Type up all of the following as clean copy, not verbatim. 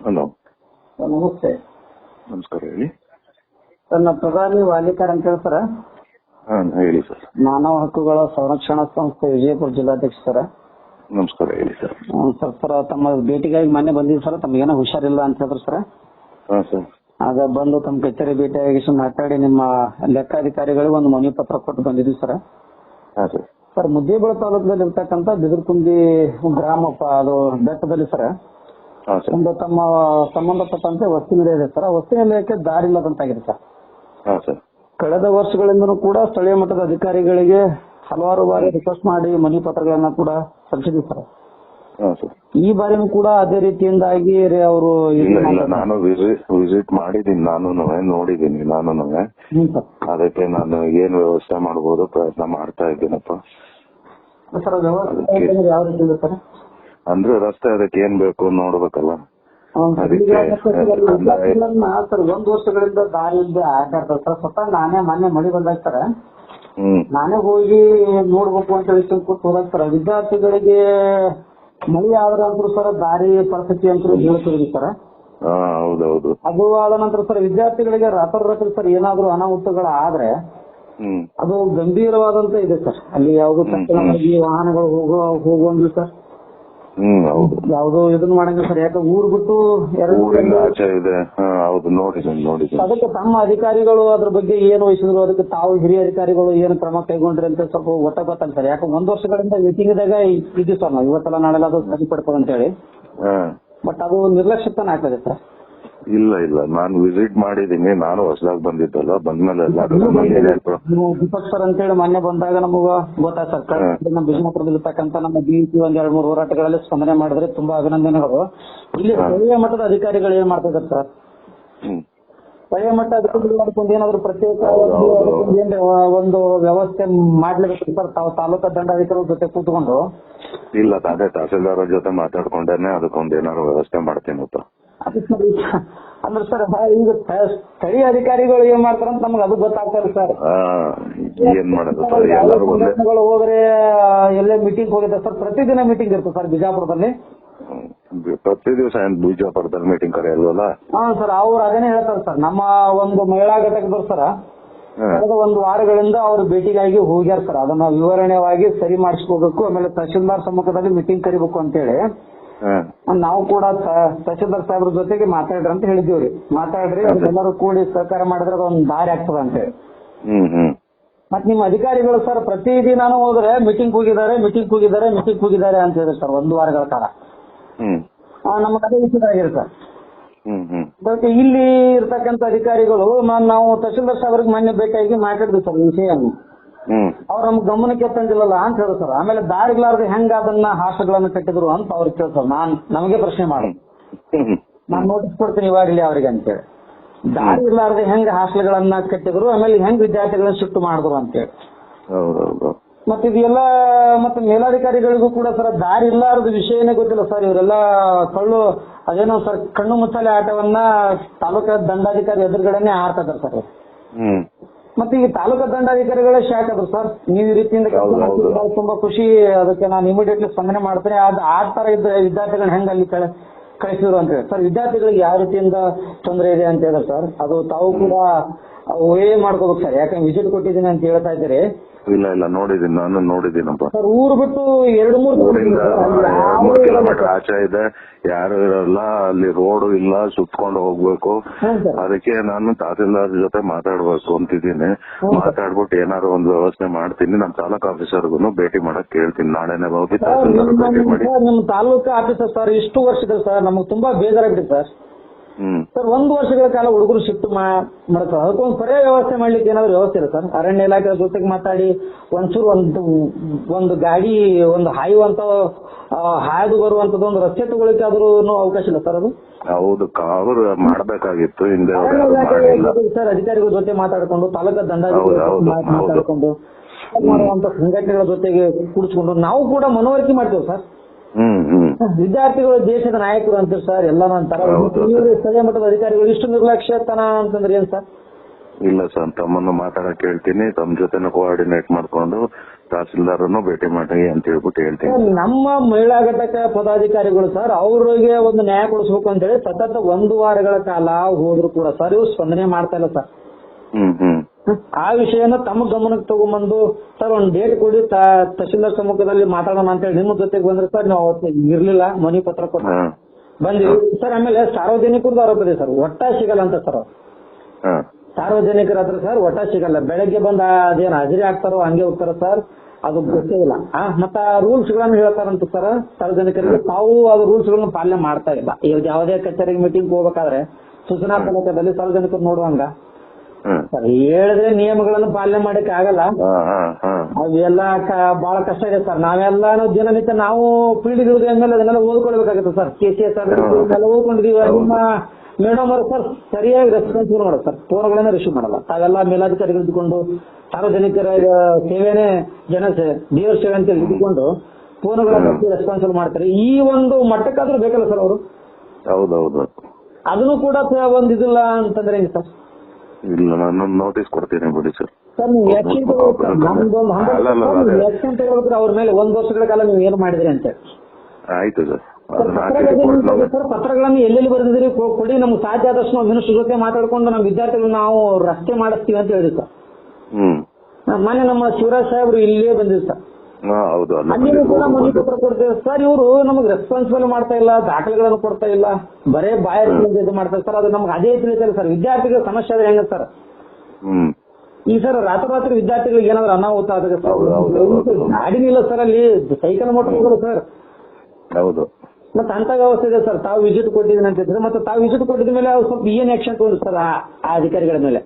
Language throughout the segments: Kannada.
ಹಲೋ ಸರ್ ನಮಸ್ತೆ. ನಮಸ್ಕಾರ, ಹೇಳಿ. ಸರ್ ನಾನು ಪ್ರಧಾನಿ ವಾಲಿಕಾರ್ ಅಂತ ಹೇಳಿ ಸರ್. ಹೇಳಿ ಸರ್. ಮಾನವ ಹಕ್ಕುಗಳ ಸಂರಕ್ಷಣಾ ಸಂಸ್ಥೆ ವಿಜಯಪುರ ಜಿಲ್ಲಾಧ್ಯಕ್ಷ ಸರ್. ನಮಸ್ಕಾರ, ಹೇಳಿ ಸರ್. ಸರ್ ತಮ್ಮ ಭೇಟಿಗಾಗಿ ಮೊನ್ನೆ ಬಂದಿದ್ದು ಸರ್. ತಮಗೇನೋ ಹುಷಾರಿಲ್ಲ ಅಂತ ಹೇಳಿದ್ರು ಸರ್. ಹಾಂ ಸರ್. ಆಗ ಬಂದು ತಮ್ಮ ಕಚೇರಿ ಭೇಟಿಯಾಗಿ ಮಾತಾಡಿ ನಿಮ್ಮ ಲೆಕ್ಕಾಧಿಕಾರಿಗಳಿಗೆ ಒಂದು ಮನವಿ ಪತ್ರ ಕೊಟ್ಟು ಬಂದಿದ್ವಿ ಸರ್. ಹಾಂ ಸರ್. ಸರ್ ಮುದ್ದೇಬಿಳ ತಾಲೂಕದಲ್ಲಿ ಇರ್ತಕ್ಕಂಥ ಬಿದಿರ್ಕುಂದಿ ಗ್ರಾಮ ಅದು ಬೆಟ್ಟದಲ್ಲಿ ಸರ್ ಹಾಂ ಸರ್. ಒಂದು ತಮ್ಮ ಸಂಬಂಧಪಟ್ಟಂತೆ ವಸತಿ ನಿಲಯ ಇದೆ ಸರ್. ಆ ವಸತಿ ನಿಲಯಕ್ಕೆ ದಾರಿ ಇಲ್ಲದಂತಾಗಿದೆ ಸರ್. ಹಾಂ ಸರ್. ಕಳೆದ ವರ್ಷಗಳಿಂದನೂ ಕೂಡ ಸ್ಥಳೀಯ ಮಟ್ಟದ ಅಧಿಕಾರಿಗಳಿಗೆ ಹಲವಾರು ಬಾರಿ ರಿಕ್ವೆಸ್ಟ್ ಮಾಡಿ ಮನವಿ ಪತ್ರಗಳನ್ನ ಕೂಡ ಸಲ್ಲಿಸಿದ್ವಿ ಸರ್. ಹಾಂ ಸರ್. ಈ ಬಾರಿನೂ ಕೂಡ ಅದೇ ರೀತಿಯಿಂದಾಗಿ ಅವರು ಇಲ್ಲ, ನಾನು ವಿಸಿಟ್ ಮಾಡಿದ್ದೀನಿ, ನಾನು ನೋಡಿದ್ದೀನಿ. ಸರ್. ಅದಕ್ಕೆ ನಾನು ಏನ್ ವ್ಯವಸ್ಥೆ ಮಾಡ್ಬೋದು ಪ್ರಯತ್ನ ಮಾಡ್ತಾ ಇದ್ದೀನಪ್ಪ. ಸರ್ ವ್ಯವಸ್ಥೆ ಯಾವ ರೀತಿ ಇದೆ ಸರ್? ಅಂದ್ರೆ ರಸ್ತೆ ಅದಕ್ಕೆ ಏನ್ ಬೇಕು ನೋಡ್ಬೇಕಲ್ಲ. ಸರ್ 1 ವರ್ಷಗಳಿಂದ ದಾರಿ ಇಲ್ಲದೆ ಆಟಾಡ್ತಾರೆ ಸರ್. ಸ್ವತಃ ನಾನೇ ಮೊನ್ನೆ ಮಳಿ ಬಂದಾಗ ಸರ್ ನಾನೇ ಹೋಗಿ ನೋಡ್ಬೇಕು ಅಂತ ಹೇಳಿ ಕೂತ್ ಹೋದಾಗ ಸರ್ ವಿದ್ಯಾರ್ಥಿಗಳಿಗೆ ಮಳಿ ಆದ್ರ ಅಂತೂ ಸರ್ ದಾರಿ ಪರಿಸ್ಥಿತಿ ಅಂತ ಹೇಳ್ತಿದ್ವಿ ಸರ್. ಹೌದೌದು. ಅದು ಆದ ನಂತರ ಸರ್ ವಿದ್ಯಾರ್ಥಿಗಳಿಗೆ ರಾತ್ರಿ ಸರ್ ಏನಾದ್ರು ಅನಾಹುತಗಳು ಆದ್ರೆ ಅದು ಗಂಭೀರವಾದಂತ ಇದೆ ಸರ್. ಅಲ್ಲಿ ಯಾವ್ದು ತಕ್ಷಣವಾಗಿ ವಾಹನಗಳು ಹೋಗುವಂಗಿಲ್ಲ ಸರ್. ಯಾವ್ದು ಇದನ್ನ ಮಾಡಂಗಿಲ್ಲ ಸರ್. ಯಾಕೆ ಊರ್ ಬಿಟ್ಟು ಅದಕ್ಕೆ ತಮ್ಮ ಅಧಿಕಾರಿಗಳು ಅದ್ರ ಬಗ್ಗೆ ಏನು ವಹಿಸಿದ್ರು, ಅದಕ್ಕೆ ತಾವು ಹಿರಿಯ ಅಧಿಕಾರಿಗಳು ಏನು ಕ್ರಮ ಕೈಗೊಂಡ್ರಿ ಅಂತ ಸ್ವಲ್ಪ ಗೊತ್ತಾಗ ಸರ್. ಯಾಕೆ 1 ವರ್ಷಗಳಿಂದ ಮೀಟಿಂಗ್ ಇದ್ದಾಗ ಇದ್ದೀವಿ ಸರ್ ನಾವು. ಇವತ್ತೆಲ್ಲ ನಾಳೆಲ್ಲ ಅದು ಸರಿಪಡ್ತದೆ ಅಂತ ಹೇಳಿ, ಬಟ್ ಅದು ನಿರ್ಲಕ್ಷ್ಯತನ ಆಗ್ತದೆ ಸರ್. ಇಲ್ಲ, ನಾನು ವಿಸಿಟ್ ಮಾಡಿದೀನಿ. ನಾನು ಹೊಸದಾಗಿ ಬಂದಿದ್ದಲ್ಲ, ಬಂದ್ಮೇಲೆ ದೀಪಕ್ ಸರ್ ಅಂತ ಹೇಳಿ ಮೊನ್ನೆ ಬಂದಾಗ ನಮಗ ಗೊತ್ತಾಯ್ತು ಸರ್. ನಮ್ಮ ಬಿಜಾಪುರದಲ್ಲಿ ಇರ್ತಕ್ಕಂಥ ನಮ್ಮ ಬಿಇಸಿ 1-2-3 ಹೋರಾಟಗಳಲ್ಲಿ ಸ್ಪಂದನೆ ಮಾಡಿದ್ರೆ ತುಂಬಾ ಅಭಿನಂದನೆಗಳು. ಇಲ್ಲಿ ಸ್ಥಳೀಯ ಮಟ್ಟದ ಅಧಿಕಾರಿಗಳು ಏನ್ ಮಾಡ್ತಾ ಇದ್ದಾರೆ ಸರ್? ಸ್ಥಳೀಯ ಮಟ್ಟ ಅಧಿಕಾರಿಗಳು ಮಾಡ್ಕೊಂಡು ಏನಾದ್ರು ಪ್ರತ್ಯೇಕ ಒಂದು ವ್ಯವಸ್ಥೆ ಮಾಡ್ಲೇಬೇಕು ಸರ್. ತಾವು ತಾಲೂಕಾ ದಂಡಾಧಿಕಾರಿಗಳ ಜೊತೆ ಕೂತ್ಕೊಂಡು ಇಲ್ಲ ಅದೇ ತಹಸೀಲ್ದಾರ್ ಜೊತೆ ಮಾತಾಡ್ಕೊಂಡೇನೆ ಅದಕ್ಕೊಂದು ಏನಾದ್ರು ವ್ಯವಸ್ಥೆ ಮಾಡ್ತೀನಪ್ಪ. ಅಂದ್ರೆ ಸರ್ ಈಗ ಸ್ಥಳೀಯ ಅಧಿಕಾರಿಗಳು ಏನ್ ಮಾಡ್ತಾರಂತ ನಮ್ಗೆ ಅದು ಗೊತ್ತಾಗ್ತಾರೆ ಸರ್. ಏನ್ ಮಾಡೋದು ಹೋದ್ರೆ ಎಲ್ಲೇ ಮೀಟಿಂಗ್ ಹೋಗಿದೆ ಸರ್. ಪ್ರತಿದಿನ ಮೀಟಿಂಗ್ ಇರುತ್ತೆ ಸರ್ ಬಿಜಾಪುರದಲ್ಲಿ. ಪ್ರತಿ ದಿವಸ ಬಿಜಾಪುರದಲ್ಲಿ ಮೀಟಿಂಗ್ ಕರೆಯಲ್ವಲ್ಲ? ಹಾ ಸರ್, ಅವ್ರು ಅದನ್ನೇ ಹೇಳ್ತಾರೆ ಸರ್. ನಮ್ಮ ಒಂದು ಮಹಿಳಾ ಘಟಕದವ್ರು ಸರ್ ಕಳೆದ 1 ವಾರಗಳಿಂದ ಅವ್ರು ಭೇಟಿಗಾಗಿ ಹೋಗ್ಯಾರ ಸರ್. ಅದನ್ನ ವಿವರಣೆಯಾಗಿ ಸರಿ ಮಾಡಿಸ್ಕೋಬೇಕು, ಆಮೇಲೆ ತಹಶೀಲ್ದಾರ್ ಸಮ್ಮುಖದಲ್ಲಿ ಮೀಟಿಂಗ್ ಕರಿಬೇಕು ಅಂತೇಳಿ ನಾವು ಕೂಡ ತಹಶೀಲ್ದಾರ್ ಸಾಹೇಬ್ರ ಜೊತೆಗೆ ಮಾತಾಡ್ರಿ ಅಂತ ಹೇಳಿದೀವ್ರಿ. ಮಾತಾಡ್ರಿ, ಎಲ್ಲರೂ ಕೂಡಿ ಸಹಕಾರ ಮಾಡಿದ್ರೆ ಅದೊಂದು ದಾರಿ ಆಗ್ತದ ಅಂತ ಹೇಳಿ. ಮತ್ ನಿಮ್ಮ ಅಧಿಕಾರಿಗಳು ಸರ್ ಪ್ರತಿದಿನಾನು ಹೋದ್ರೆ ಮೀಟಿಂಗ್ ಹೋಗಿದ್ದಾರೆ ಅಂತ ಹೇಳಿದ್ರು ಸರ್ 1 ವಾರಗಳ ಕಾಲ. ನಮ್ಗೆ ಅದೇ ವಿಷಯ ಆಗಿರುತ್ತೆ ಸರ್. ಇಲ್ಲಿ ಇರ್ತಕ್ಕಂಥ ಅಧಿಕಾರಿಗಳು ನಾವು ತಹಶೀಲ್ದಾರ್ ಸಾಹೇಬ್ರಿಗೆ ಮೊನ್ನೆ ಭೇಟಿಯಾಗಿ ಮಾತಾಡಿದ್ವಿ ಸರ್ ಈ ವಿಷಯವನ್ನು. ಅವ್ರು ನಮ್ಗೆ ಗಮನಕ್ಕೆ ತಂದಿಲ್ಲಲ್ಲ ಅಂತ ಹೇಳಿ ಸರ್. ಆಮೇಲೆ ದಾರಿಲಾರ್ದೆ ಹೆಂಗ ಅದನ್ನ ಹಾಸ್ಟೆಲ್ಗಳನ್ನು ಕಟ್ಟಿದ್ರು ಅಂತ ಅವ್ರಿಗೆ ಕೇಳಿ ಸರ್. ನಮಗೆ ಪ್ರಶ್ನೆ ಮಾಡಿ ನಾನು ನೋಟಿಸ್ ಕೊಡ್ತೀನಿ ಇವಾಗಲೇ ಅವ್ರಿಗೆ ಅಂತೇಳಿ. ದಾರಿ ಇರ್ಲಾರ್ದೆ ಹೆಂಗ್ ಹಾಸ್ಟೆಲ್ಗಳನ್ನ ಕಟ್ಟಿದ್ರು, ಆಮೇಲೆ ಹೆಂಗ್ ವಿದ್ಯಾರ್ಥಿಗಳನ್ನ ಶಿಫ್ಟ್ ಮಾಡಿದ್ರು ಅಂತೇಳಿ. ಮತ್ತೆ ಇದೆಲ್ಲ ಮತ್ತೆ ಮೇಲಾಧಿಕಾರಿಗಳಿಗೂ ಕೂಡ ಸರ್ ದಾರಿ ಇರ್ಲಾರ್ದ ವಿಷಯನೇ ಗೊತ್ತಿಲ್ಲ ಸರ್. ಇವರೆಲ್ಲ ಕಳ್ಳು ಅದೇನೋ ಸರ್ ಕಣ್ಣು ಮುಚ್ಚಾಲೆ ಆಟವನ್ನ ತಾಲೂಕಾ ದಂಡಾಧಿಕಾರಿ ಎದುರುಗಡೆನೆ ಆಡ್ತಾ ಇದ್ದಾರೆ ಸರ್. ಮತ್ತೆ ಈ ತಾಲೂಕಾ ದಂಡಾಧಿಕಾರಿಗಳೇ ಶಾಕ್ ಆದ್ರು ಸರ್. ನೀವು ಈ ರೀತಿಯಿಂದ ತುಂಬಾ ಖುಷಿ. ಅದಕ್ಕೆ ನಾನು ಇಮಿಡಿಯೇಟ್ಲಿ ಸ್ಪಂದನೆ ಮಾಡ್ತೇನೆ. ಅದು ಆಡ್ತಾರ ಇದ್ದ ವಿದ್ಯಾರ್ಥಿಗಳನ್ನ ಹೆಂಗ್ ಅಲ್ಲಿ ಕಳಿಸಿದ್ರು ಅಂತ ಹೇಳಿ ಸರ್. ವಿದ್ಯಾರ್ಥಿಗಳಿಗೆ ಯಾವ ರೀತಿಯಿಂದ ತೊಂದರೆ ಇದೆ ಅಂತ ಹೇಳಿದ್ರೆ ಸರ್ ಅದು ತಾವು ಕೂಡ ಮಾಡ್ಕೋಬೇಕು ಸರ್. ಯಾಕಂದ್ರೆ ವಿಸಿಟ್ ಕೊಟ್ಟಿದ್ದೀನಿ ಅಂತ ಹೇಳ್ತಾ ಇದ್ದೀರಿ. ಇಲ್ಲ ನೋಡಿದೀನಿ, ನಾನು ನೋಡಿದ್ದೀನಪ್ಪ ಸರ್. ಊರು ಬಿಟ್ಟು 2-3 ಕಿಲೋಮೀಟರ್ ಆಚೆ ಇದೆ, ಯಾರು ಇರಲ್ಲ ಅಲ್ಲಿ, ರೋಡು ಇಲ್ಲ, ಸುತ್ಕೊಂಡು ಹೋಗ್ಬೇಕು. ಅದಕ್ಕೆ ನಾನು ತಹಸೀಲ್ದಾರ್ ಜೊತೆ ಮಾತಾಡ್ಬೇಕು ಅಂತಿದ್ದೀನಿ. ಮಾತಾಡ್ಬಿಟ್ಟು ಏನಾದ್ರು ಒಂದು ವ್ಯವಸ್ಥೆ ಮಾಡ್ತೀನಿ. ನಮ್ಮ ತಾಲೂಕು ಆಫೀಸರ್ಗು ಭೇಟಿ ಮಾಡಕ್ ಕೇಳ್ತೀನಿ. ನಾಳೆನೆ ಹೋಗಿ ತಹಸೀಲ್ದಾರ್ ಭೇಟಿ ಮಾಡಿ. ನಿಮ್ ತಾಲೂಕು ಆಫೀಸರ್ ಸರ್ ಇಷ್ಟು ವರ್ಷದ ಸರ್ ನಮ್ಗೆ ತುಂಬಾ ಬೇಜಾರಾಗಿದೆ ಸರ್. ಸರ್ 1 ವರ್ಷಗಳ ಕಾಲ ಹುಡುಗರು ಶಿಫ್ಟ್ ಮಾಡ್ತಾರೆ. ಅದಕ್ಕೊಂದು ಪರ್ಯಾಯ ವ್ಯವಸ್ಥೆ ಮಾಡ್ಲಿಕ್ಕೆ ಏನಾದ್ರು ವ್ಯವಸ್ಥೆ ಇದೆ ಸರ್? ಅರಣ್ಯ ಇಲಾಖೆ ಜೊತೆಗೆ ಮಾತಾಡಿ ಒಂಚೂರು ಒಂದು ಗಾಡಿ ಒಂದು ಹಾಯುವಂತ ಹಾಯ್ದು ಬರುವಂತದ್ದು ಒಂದು ರಸ್ತೆ ತಗೊಳ್ಳಿಕ್ಕೆ ಆದ್ರೂ ಅವಕಾಶ ಇಲ್ಲ ಸರ್ ಅದು? ಹೌದು, ಅವ್ರು ಮಾಡ್ಬೇಕಾಗಿತ್ತು ಹಿಂದೆ ಸರ್. ಅಧಿಕಾರಿಗಳ ಜೊತೆ ಮಾತಾಡ್ಕೊಂಡು ತಾಲೂಕಾ ದಂಡಾಧಿಕಾರಿ ಮಾತಾಡ್ಕೊಂಡು ಮಾಡುವಂತ ಸಂಘಟನೆಗಳ ಜೊತೆಗೆ ಕೂಡಿಸ್ಕೊಂಡು ನಾವು ಕೂಡ ಮನವರಿಕೆ ಮಾಡ್ತೇವೆ ಸರ್. ವಿದ್ಯಾರ್ಥಿಗಳು ದೇಶದ ನಾಯಕರು ಅಂತೀವಿ ಸರ್. ಎಲ್ಲ ನಂತರ ಸ್ಥಳೀಯ ಮಟ್ಟದ ಅಧಿಕಾರಿಗಳು ಇಷ್ಟು ನಿರ್ಲಕ್ಷ್ಯತನ ಅಂತಂದ್ರೆ ಏನ್ ಸರ್? ಇಲ್ಲ ಸರ್, ತಮ್ಮನ್ನು ಮಾತಾಡಕ್ ಹೇಳ್ತೀನಿ. ತಮ್ಮ ಜೊತೆನೂ ಕೋಆರ್ಡಿನೇಟ್ ಮಾಡ್ಕೊಂಡು ತಹಸೀಲ್ದಾರನ್ನು ಭೇಟಿ ಮಾಡಿ ಅಂತ ಹೇಳ್ಬಿಟ್ಟು ಹೇಳ್ತೀನಿ. ನಮ್ಮ ಮಹಿಳಾ ಘಟಕ ಪದಾಧಿಕಾರಿಗಳು ಸರ್ ಅವ್ರಿಗೆ ಒಂದು ನ್ಯಾಯ ಕೊಡಿಸ್ಬೇಕು ಅಂತ ಹೇಳಿ ಸತತ 1 ವಾರಗಳ ಕಾಲ ಹೋದ್ರು ಕೂಡ ಸರ್ ಇವ್ರು ಸ್ಪಂದನೆ ಮಾಡ್ತಾ ಇಲ್ಲ ಸರ್. ಆ ವಿಷಯನ ತಮ್ಮ ಗಮನಕ್ಕೆ ತಗೊಂಡ್ಬಂದು ಸರ್ ಒಂದು ಡೇಟ್ ಕೊಡಿ ತಹಸೀಲ್ದಾರ್ ಸಮ್ಮುಖದಲ್ಲಿ ಮಾತಾಡೋಣ ಅಂತ ಹೇಳಿ ನಿಮ್ಮ ಜೊತೆಗೆ ಬಂದ್ರೆ ಸರ್ ನಾವು ಅವತ್ತು ಇರ್ಲಿಲ್ಲ, ಮನವಿ ಪತ್ರ ಕೊಟ್ಟು ಬಂದ್ವಿ ಸರ್. ಆಮೇಲೆ ಸಾರ್ವಜನಿಕರದ್ದು ಆರೋಪ ಇದೆ ಸರ್, ಒಟ್ಟ ಸಿಗಲ್ಲ ಅಂತ ಸರ್. ಸಾರ್ವಜನಿಕರ ಹತ್ರ ಸರ್ ಒಟ್ಟ ಸಿಗಲ್ಲ, ಬೆಳಗ್ಗೆ ಬಂದ ಅದೇನು ಹಾಜರಿ ಆಗ್ತಾರೋ ಹಂಗೆ ಹೋಗ್ತಾರ ಸರ್, ಅದು ಗೊತ್ತೇ ಇಲ್ಲ. ಮತ್ತ ರೂಲ್ಸ್ ಗಳನ್ನ ಹೇಳ್ತಾರಂತ ಸರ್ ಸಾರ್ವಜನಿಕರಿಗೆ, ತಾವು ಅದು ರೂಲ್ಸ್ ಗಳನ್ನ ಪಾಲನೆ ಮಾಡ್ತಾ ಇಲ್ಲ. ಯಾವುದೇ ಕಚೇರಿಗೆ ಮೀಟಿಂಗ್ ಹೋಗ್ಬೇಕಾದ್ರೆ ಸೂಚನಾ ಫಲಕದಲ್ಲಿ ಸಾರ್ವಜನಿಕರು ನೋಡುವಂಗ ಸರ್ ಹೇಳಿದ್ರೆ ನಿಯಮಗಳನ್ನು ಪಾಲನೆ ಮಾಡಕ್ ಆಗಲ್ಲ. ಅವೆಲ್ಲ ಬಹಳ ಕಷ್ಟ ಇದೆ ಸರ್. ನಾವೆಲ್ಲ ದಿನನಿತ್ಯ ನಾವು ಪೀಳಿಗೆ ಅಂದ್ಮೇಲೆ ಅದನ್ನೆಲ್ಲ ಓದ್ಕೊಳ್ಬೇಕಾಗುತ್ತೆ ಸರ್. KCS ಎಲ್ಲ ಓದ್ಕೊಂಡಿದೀವಿ. ನಿಮ್ಮ ಮೇಡಮ್ ಅವರು ಸರ್ ಸರಿಯಾಗಿ ರೆಸ್ಪಾನ್ಸಿಬಲ್ ಮಾಡೋದು ಸರ್, ಫೋನ್ಗಳನ್ನ ರಿಸೀವ್ ಮಾಡಲ್ಲ. ತಾವೆಲ್ಲ ಮೇಲಾಧಿಕಾರಿಗಳು ಇದ್ದುಕೊಂಡು ಸಾರ್ವಜನಿಕರ ಸೇವೆನೇ ದೇವರ ಸೇವೆ ಅಂತ ಇದ್ದುಕೊಂಡು ಫೋನ್ಗಳನ್ನ ರೆಸ್ಪಾನ್ಸಿಬಲ್ ಮಾಡ್ತಾರೆ. ಈ ಒಂದು ಮಟ್ಟಕ್ಕಾದ್ರೂ ಬೇಕಲ್ಲ ಸರ್ ಅವರು. ಹೌದೌದು, ಅದನ್ನು ಕೂಡ ಒಂದು ಇದಿಲ್ಲ ಅಂತಂದ್ರೆ ಹೆಂಗೆ ಸರ್? ಇಲ್ಲ, ನಾನು ನೋಟಿಸ್ ಕೊಡ್ತೀನಿ ಬಿಡಿ ಸರ್. ಸರ್ ನೀವು ಆಕ್ಷನ್ ತಗೋಬೇಕ್ರೆ ಅವ್ರ ಮೇಲೆ 1 ವರ್ಷಗಳ ಕಾಲ ನೀವು ಏನು ಮಾಡಿದ್ರಿ ಅಂತ. ಆಯ್ತು ಸರ್. ಸರ್ ಪತ್ರಗಳನ್ನು ಎಲ್ಲೆಲ್ಲಿ ಬರೆದಿದ್ರಿ ಕೊಡಿ, ನಮ್ಗೆ ಸಾಧ್ಯ ಆದಷ್ಟು ನಾವು ಮಿನಿಸ್ಟರ್ ಜೊತೆ ಮಾತಾಡ್ಕೊಂಡು ನಮ್ಮ ವಿದ್ಯಾರ್ಥಿಗಳು ನಾವು ರಸ್ತೆ ಮಾಡಿಸ್ತೀವಿ ಅಂತ ಹೇಳಿ ಸರ್. ಮೊನ್ನೆ ನಮ್ಮ ಶಿವರಾಜ್ ಸಾಹೇಬ್ರು ಇಲ್ಲೇ ಬಂದಿದ್ರು ಸರ್. ಅಲ್ಲಿ ಕೂಡ ಮನವಿ ಪತ್ರ ಕೊಡ್ತೇವೆ ಸರ್. ಇವರು ನಮಗೆ ರೆಸ್ಪಾನ್ಸಿಬಲ್ ಮಾಡ್ತಾ ಇಲ್ಲ, ದಾಖಲೆಗಳನ್ನು ಕೊಡ್ತಾ ಇಲ್ಲ, ಬರೇ ಬಾಯರ್ ಮಾಡ್ತಾರೆ ಸರ್. ಅದು ನಮ್ಗೆ ಅದೇ ತಿಳಿತಲ್ಲ ಸರ್. ವಿದ್ಯಾರ್ಥಿಗಳ ಸಮಸ್ಯೆ ಆದ್ರೆ ಹೆಂಗ ಸರ್? ಈ ಸರ್ ರಾತ್ರಿ ವಿದ್ಯಾರ್ಥಿಗಳಿಗೆ ಏನಾದ್ರು ಅನಾಹುತ ಆದ್ರೆ ಸರ್, ಗಾಡಿನಿಲ್ಲ ಸರ್, ಅಲ್ಲಿ ಸೈಕಲ್ ಮೋಟರ್ ಸರ್. ಹೌದು, ಮತ್ತೆ ಅಂತ ವ್ಯವಸ್ಥೆ ಇದೆ ಸರ್. ತಾವು ವಿಸಿಟ್ ಕೊಟ್ಟಿದ್ದೀನಿ ಅಂತಿದ್ರೆ ಮತ್ತೆ ತಾವು ವಿಸಿಟ್ ಕೊಟ್ಟಿದ ಮೇಲೆ ಅವ್ರು ಸ್ವಲ್ಪ ಏನ್ ಆಕ್ಷನ್ ತಗೊಂಡು ಸರ್ ಆ ಅಧಿಕಾರಿಗಳ ಮೇಲೆ?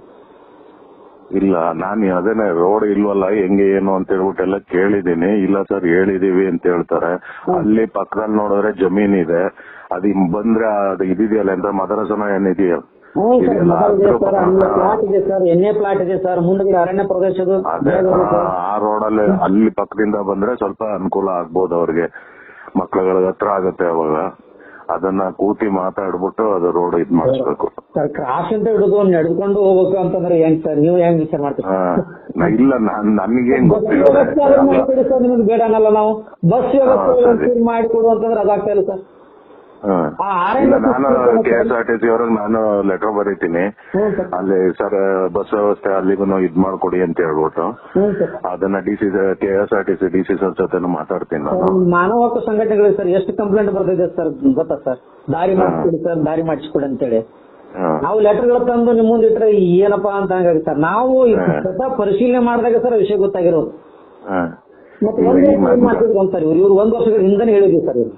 ಇಲ್ಲ, ನಾನು ಅದೇನೆ ರೋಡ್ ಇಲ್ವಲ್ಲ ಹೆಂಗೆ ಏನು ಅಂತ ಹೇಳ್ಬಿಟ್ಟು ಎಲ್ಲ ಕೇಳಿದೀನಿ. ಇಲ್ಲ ಸರ್ ಹೇಳಿದೀವಿ ಅಂತ ಹೇಳ್ತಾರೆ. ಅಲ್ಲಿ ಪಕ್ಕದಲ್ಲಿ ನೋಡಿದ್ರೆ ಜಮೀನ್ ಇದೆ, ಅದು ಬಂದ್ರೆ ಅದು ಇದಿದೆಯಲ್ಲ ಅಂತ ಮದರಸನ ಏನಿದೆಯಲ್ಲ ಪ್ಲಾಟ್ ಇದೆ ಸರ್, ಎಣ್ಣೆ ಪ್ಲಾಟ್ ಇದೆ ಸರ್, ಮುಂದೆ ಅರಣ್ಯ ಪ್ರದೇಶದ ಆ ರೋಡಲ್ಲಿ ಅಲ್ಲಿ ಪಕ್ಕದಿಂದ ಬಂದ್ರೆ ಸ್ವಲ್ಪ ಅನುಕೂಲ ಆಗ್ಬೋದು ಅವ್ರಿಗೆ, ಮಕ್ಳುಗಳ ಹತ್ರ ಆಗತ್ತೆ. ಅವಾಗ ಅದನ್ನ ಕೂತಿ ಮಾತಾಡ್ಬಿಟ್ಟು ಅದು ರೋಡ್ ಇದ್ ಮಾಡಿಸ್ಬೇಕು ಸರ್. ಕ್ರಾಸ್ ಅಂತ ಹಿಡಿದು ನಡೆದುಕೊಂಡು ಹೋಗ್ಬೇಕು ಅಂತಂದ್ರೆ ಹೆಂಗ್ ಸರ್? ನೀವು ಹೆಂಗ್ ವಿಚಾರ ಮಾಡ್ತೀರಾ? ಇಲ್ಲ, ನನ್ಗೇನ್ ಗೊತ್ತಿಲ್ಲ ಸರ್. ನಿಮ್ಗೆ ಬೇಡ ಅನ್ನಲ್ಲ ನಾವು, ಬಸ್ ವ್ಯವಸ್ಥೆ ಮಾಡಿಕೊಡು ಅಂತಂದ್ರೆ ಅದಾಗ್ತಾ ಇಲ್ಲ ಸರ್. ನಾನು KSRTC ಅವ್ರಿಗೆ ನಾನು ಲೆಟರ್ ಬರೀತೀನಿ, ಅಲ್ಲಿ ಸರ್ ಬಸ್ ವ್ಯವಸ್ಥೆ ಅಲ್ಲಿಗೂ ಇದ್ ಮಾಡ್ಕೊಡಿ ಅಂತ ಹೇಳ್ಬಿಟ್ಟು ಅದನ್ನ KSRTC DC ಸರ್ ಜೊತೆ ಮಾತಾಡ್ತೀನಿ ನಾನು. ಮಾನವ ಹಕ್ಕು ಸಂಘಟನೆಗಳಿಗೆ ಸರ್ ಎಷ್ಟು ಕಂಪ್ಲೇಂಟ್ ಬರ್ತಿದೆ ಸರ್ ಗೊತ್ತಾ ಸರ್? ದಾರಿ ಮಾಡಿಸ್ಕೊಡಿ ಸರ್, ದಾರಿ ಮಾಡಿಸ್ಕೊಡಿ ಅಂತೇಳಿ ನಾವು ಲೆಟರ್ಗಳ ತಂದು ನಿಮ್ ಮುಂದೆ ಇಟ್ರೆ ಏನಪ್ಪಾ ಅಂತ ಹಂಗಾಗಿ ಸರ್ ನಾವು ಪರಿಶೀಲನೆ ಮಾಡಿದಾಗ ಸರ್ ವಿಷಯ ಗೊತ್ತಾಗಿರೋದು. ಮತ್ತೆ ಸರ್ ಇವ್ರು 1 ವರ್ಷಗಳ ಹಿಂದನೇ ಹೇಳಿದ್ವಿ ಸರ್. ಇವ್ರು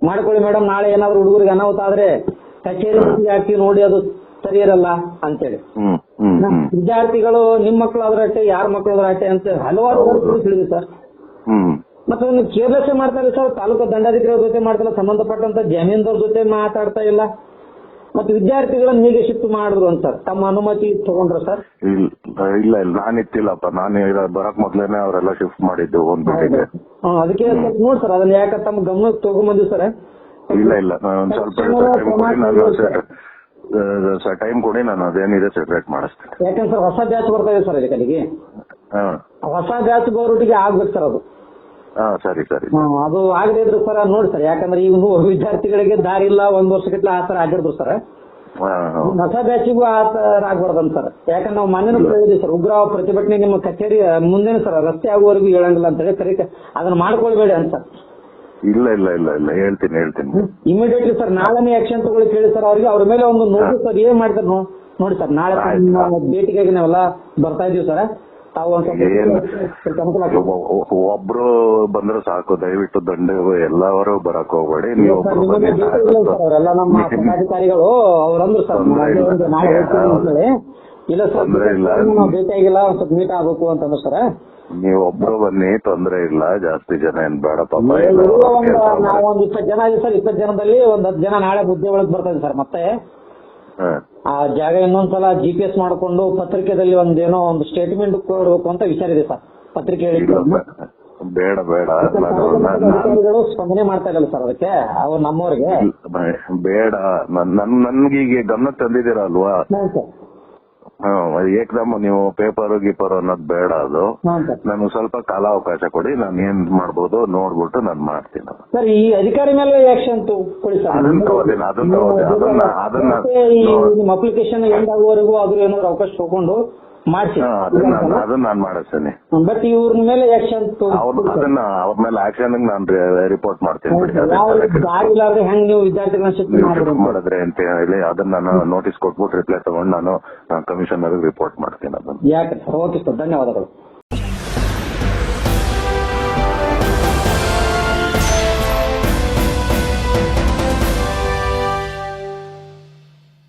ಮಾಡ್ಕೊಳ್ಳಿ ಮೇಡಮ್, ನಾಳೆ ಏನಾದ್ರು ಹುಡುಗರಿಗೆ ಅನಾಹುತ ಆದ್ರೆ ಕಚೇರಿ ಹಾಕಿ ನೋಡಿ, ಅದು ಸರಿ ಇರಲ್ಲ ಅಂತೇಳಿ. ವಿದ್ಯಾರ್ಥಿಗಳು ನಿಮ್ ಮಕ್ಕಳು ಆದ್ರೆ ಅಟ್ಟೆ, ಯಾರ ಮಕ್ಕಳು ಆದ್ರೆ ಅಟ್ಟೆ ಅಂತ ಹಲವಾರು ತಿಳಿದಿದೆ ಸರ್. ಮತ್ತೆ ಒಂದು ಕೇರ್ಲೆಸ್ ಮಾಡ್ತಾರೆ ಸರ್. ತಾಲೂಕು ದಂಡಾಧಿಕಾರಿಗಳ ಜೊತೆ ಮಾಡ್ತಾರೆ, ಸಂಬಂಧಪಟ್ಟಂತ ಜಮೀನ್ದವ್ರ ಜೊತೆ ಮಾತಾಡ್ತಾ ಇಲ್ಲ. ಮತ್ತೆ ವಿದ್ಯಾರ್ಥಿಗಳನ್ನ ಹೇಗೆ ಶಿಫ್ಟ್ ಮಾಡಿದ್ರು ಅಂತ ಸರ್ ತಮ್ಮ ಅನುಮತಿ ತಗೊಂಡ್ರ ಸರ್? ಇಲ್ಲ, ನಾನು ಇತ್ತಿಲ್ಲಪ್ಪ, ನಾನು ಬರಕ್ ಮೊದ್ಲೇನೆ ಅವರೆಲ್ಲ ಶಿಫ್ಟ್ ಮಾಡಿದ್ದು ಒಂದು. ಅದಕ್ಕೆ ನೋಡಿ ಸರ್, ಅದನ್ನ ಯಾಕೆ ತಮ್ಮ ಗಮನಕ್ಕೆ ತಗೊಂಡ್ಬಂದ್ವಿ ಸರ್. ಇಲ್ಲ, ಒಂದ್ ಸ್ವಲ್ಪ ಟೈಮ್ ಕೊಡಿ, ನಾನು ಅದೇನಿದೆ ಸೆಪರೇಟ್ ಮಾಡಿಸ್ತೇನೆ. ಯಾಕಂದ್ರೆ ಸರ್ ಹೊಸ ಬ್ಯಾಚ್ ಬರ್ತಾ ಇದೆ ಸರ್ ಇದಕ್ಕೆ. ಹೊಸ ಬ್ಯಾಚ್ ಬರೋಟಿಗೆ ಆಗ್ಬೇಕು ಸರ್ ಅದು. ಸರಿ. ಅದು ಆಗದೆ ಇದ್ರು ಸರ್ ನೋಡಿ ಸರ್, ಯಾಕಂದ್ರೆ ಈಗ ವಿದ್ಯಾರ್ಥಿಗಳಿಗೆ ದಾರಿ ಇಲ್ಲ, 1 ವರ್ಷಕ್ಕಿಂತ ಆ ತರ ಆಗಿದ್ರು ಸರ್. ಹೊಸ ಬ್ಯಾಚಿಗೂ ಆ ತರ ಆಗ್ಬಾರ್ದಂತ ಸರ್. ಯಾಕಂದ್ರೆ ನಾವು ಮನೇನು ಹೇಳಿದ್ವಿ ಸರ್, ಉಗ್ರ ಪ್ರತಿಭಟನೆ ನಿಮ್ಮ ಕಚೇರಿ ಮುಂದೆ ಸರ್ ರಸ್ತೆ ಆಗುವವರೆಗೂ ಹೇಳಂಗಿಲ್ಲ ಅಂತ ಹೇಳಿ ಅದನ್ನ ಮಾಡ್ಕೊಳ್ಬೇಡಿ ಅಂತ. ಇಲ್ಲ, ಹೇಳ್ತೀನಿ. ಇಮಿಡಿಯೇಟ್ಲಿ ಸರ್ ನಾಳೆನೇ ಆಕ್ಷನ್ ತಗೊಳ್ಳಿ ಹೇಳಿ ಸರ್ ಅವ್ರಿಗೆ. ಅವ್ರ ಮೇಲೆ ಒಂದು ನೋಟಿಸ್ ಸರ್ ಏನ್ ಮಾಡ್ತಾರೆ ನೋಡಿ ಸರ್. ನಾಳೆ ಭೇಟಿಗಾಗಿ ನಾವೆಲ್ಲ ಬರ್ತಾ ಇದೀವಿ ಸರ್. ಒಬ್ರು ಬಂದ್ರೆ ಸಾಕು, ದಯವಿಟ್ಟು ದಂಡ ಎಲ್ಲರೂ ಬರಕ್ ಹೋಗ್ಬೇಡಿ. ನೀವು ಅವರೆಲ್ಲ ನಮ್ಮ ಪದಾಧಿಕಾರಿಗಳು ಅವ್ರಂದ್ರು ಸರ್ ಇಲ್ಲ ಸರ್ ಭೇಟಿಯಾಗಿಲ್ಲ, ಒಂದ್ ಸ್ವಲ್ಪ ಮೀಟ್ ಆಗ್ಬೇಕು ಅಂತಂದ್ರೆ ಸರ್. ನೀವು ಒಬ್ರು ಬನ್ನಿ, ತೊಂದ್ರೆ ಇಲ್ಲ, ಜಾಸ್ತಿ ಜನ ಏನ್ ಬೇಡ ಪಾಪ. ನಾವೊಂದ್ 20 ಜನ ಇದೆ ಸರ್. 20 ಜನದಲ್ಲಿ ಒಂದ್ 10 ಜನ ನಾಳೆ ಬುದ್ಧಿ ಒಳಗ್ ಬರ್ತದೆ ಸರ್. ಮತ್ತೆ ಆ ಜಾಗ ಇನ್ನೊಂದ್ಸಲ GPS ಮಾಡ್ಕೊಂಡು ಪತ್ರಿಕೆದಲ್ಲಿ ಒಂದೇನೋ ಒಂದು ಸ್ಟೇಟ್ಮೆಂಟ್ ಕೊಡ್ಬೇಕು ಅಂತ ವಿಚಾರ ಇದೆ ಸರ್. ಪತ್ರಿಕೆ ಬೇಡ ಅಧಿಕಾರಿಗಳು ಸ್ಪಂದನೆ ಮಾಡ್ತಾ ಇಲ್ಲ ಸರ್ ಅದಕ್ಕೆ. ಅವ್ರು ನಮ್ಮವ್ರಿಗೆ ಬೇಡ, ನನ್ಗೀಗ ಗಮನ ತಂದಿದ್ದೀರಾ ಅಲ್ವಾ? ಏಕದಮ್ ನೀವು ಪೇಪರ್ ಗೀಪರ್ ಅನ್ನೋದು ಬೇಡ. ಅದು ಹಾಂ ಸರ್. ನನಗೆ ಸ್ವಲ್ಪ ಕಾಲಾವಕಾಶ ಕೊಡಿ, ನಾನು ಏನ್ ಮಾಡ್ಬೋದು ನೋಡ್ಬಿಟ್ಟು ನಾನು ಮಾಡ್ತೀನಿ. ಸರ್ ಈ ಅಧಿಕಾರಿ ಮೇಲೆ ಆಕ್ಷನ್ ಕೊಡಿ ಸರ್. ಅದನ್ನ ತಗೋತೀನಿ, ಅದನ್ನ ನಿಮ್ಮ ಅಪ್ಲಿಕೇಶನ್ ಎಂಡ್ ಆಗುವವರೆಗೂ ಆದ್ರೂ ಏನಾದ್ರು ಅವಕಾಶ ತಗೊಂಡು ಮಾಡಿಸಿ. ಅದನ್ನ ನಾನು ಮಾಡಿಸ್ತೀನಿ. ಬಟ್ ಇವ್ರ ಮೇಲೆ ಆಕ್ಷನ್ ಅದನ್ನ ಅವ್ರ ಮೇಲೆ ಆಕ್ಷನ್ ನಾನು ರಿಪೋರ್ಟ್ ಮಾಡ್ತೀನಿ. ದಾರಿ ಇಲ್ಲಾದ್ರೆ ಹೆಂಗ್ ನೀವು ವಿದ್ಯಾರ್ಥಿಗಳನ್ನ ಶಿಕ್ಷಣ ಮಾಡಿದ್ರೆ ಅಂತ ಹೇಳಿ ಅದನ್ನ ನಾನು ನೋಟಿಸ್ ಕೊಟ್ಬಿಟ್ಟು ರಿಪ್ಲೈ ತಗೊಂಡು ನಾನು ಕಮಿಷನರ್ ರಿಪೋರ್ಟ್ ಮಾಡ್ತೀನಿ ಅದನ್ನ. ಯಾಕೆ ಸರ್? ಓಕೆ ಸರ್, ಧನ್ಯವಾದಗಳು.